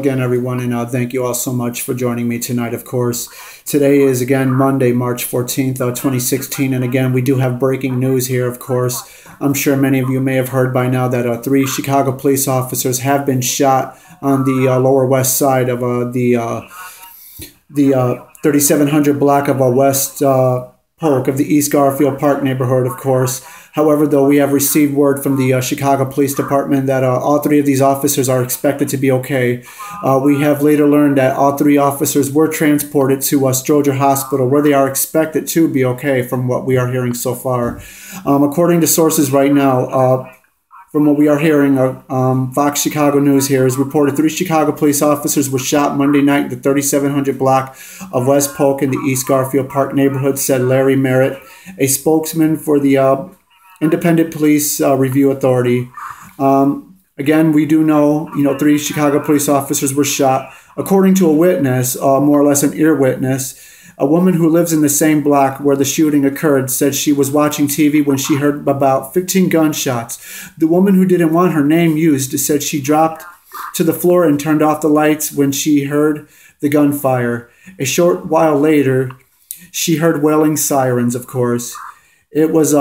again, everyone, and thank you all so much for joining me tonight, of course. Today is, again, Monday, March 14th, 2016, and again, we do have breaking news here, of course. I'm sure many of you may have heard by now that 3 Chicago police officers have been shot on the Lower West Side of the 3700 block of West Polk of the East Garfield Park neighborhood, of course. However, though, we have received word from the Chicago Police Department that all 3 of these officers are expected to be okay. We have later learned that all 3 officers were transported to Stroger Hospital, where they are expected to be okay from what we are hearing so far. According to sources right now, from what we are hearing, Fox Chicago News here has reported 3 Chicago police officers were shot Monday night in the 3700 block of West Polk in the East Garfield Park neighborhood, said Larry Merritt, a spokesman for the Independent Police Review Authority. Again, we do know, 3 Chicago police officers were shot. According to a witness, more or less an ear witness, a woman who lives in the same block where the shooting occurred said she was watching TV when she heard about 15 gunshots. The woman who didn't want her name used said she dropped to the floor and turned off the lights when she heard the gunfire. A short while later, she heard wailing sirens, of course. It was,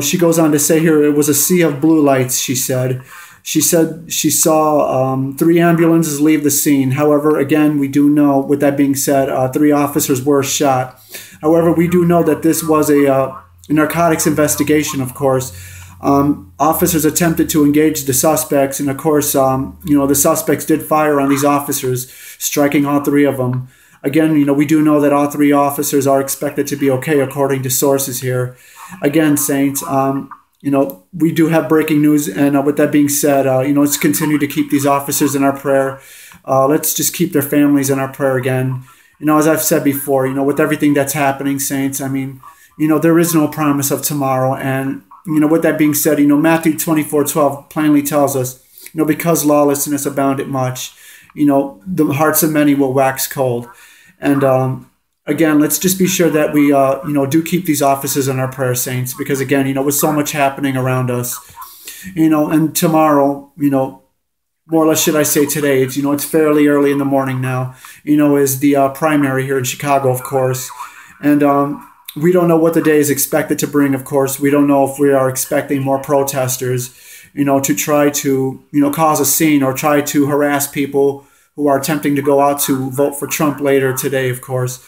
she goes on to say here, it was a sea of blue lights, she said. She said she saw 3 ambulances leave the scene. However, again, we do know, with that being said, 3 officers were shot. However, we do know that this was a narcotics investigation, of course. Officers attempted to engage the suspects, and of course, the suspects did fire on these officers, striking all 3 of them. Again, we do know that all 3 officers are expected to be okay, according to sources here. Again, Saints, we do have breaking news, and with that being said, let's continue to keep these officers in our prayer. Let's just keep their families in our prayer again. As I've said before, with everything that's happening, Saints, there is no promise of tomorrow. And, with that being said, Matthew 24:12 plainly tells us, because lawlessness abounded much, the hearts of many will wax cold. And, again, let's just be sure that we, do keep these officers in our prayer, Saints, because, again, with so much happening around us, and tomorrow, more or less, should I say today, it's fairly early in the morning now, is the primary here in Chicago, of course. And we don't know what the day is expected to bring, of course. We don't know if we are expecting more protesters, to try to, cause a scene or try to harass people who are attempting to go out to vote for Trump later today, of course.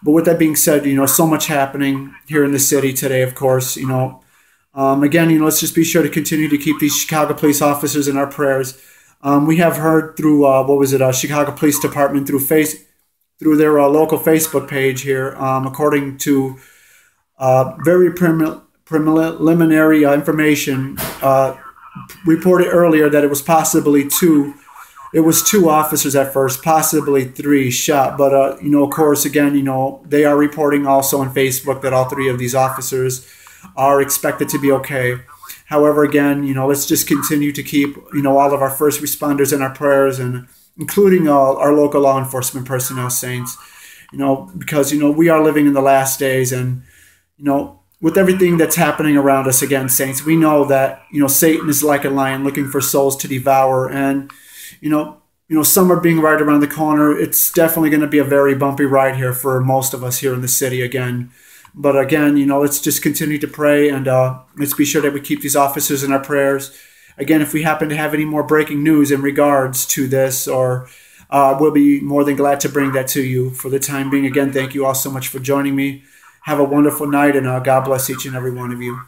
But with that being said, so much happening here in the city today, of course. Again, let's just be sure to continue to keep these Chicago police officers in our prayers. We have heard through, Chicago Police Department through their local Facebook page here, according to very preliminary information, reported earlier that it was possibly 2 officers at first, possibly 3 shot. But, of course, again, they are reporting also on Facebook that all 3 of these officers are expected to be okay. However, again, let's just continue to keep, all of our first responders in our prayers, and including our local law enforcement personnel, Saints, because, we are living in the last days. And, with everything that's happening around us, again, Saints, we know that, Satan is like a lion looking for souls to devour. And, summer being right around the corner, it's definitely going to be a very bumpy ride here for most of us here in the city again. But again, let's just continue to pray, and let's be sure that we keep these officers in our prayers. Again, if we happen to have any more breaking news in regards to this, or we'll be more than glad to bring that to you. For the time being, again, thank you all so much for joining me. Have a wonderful night, and God bless each and every one of you.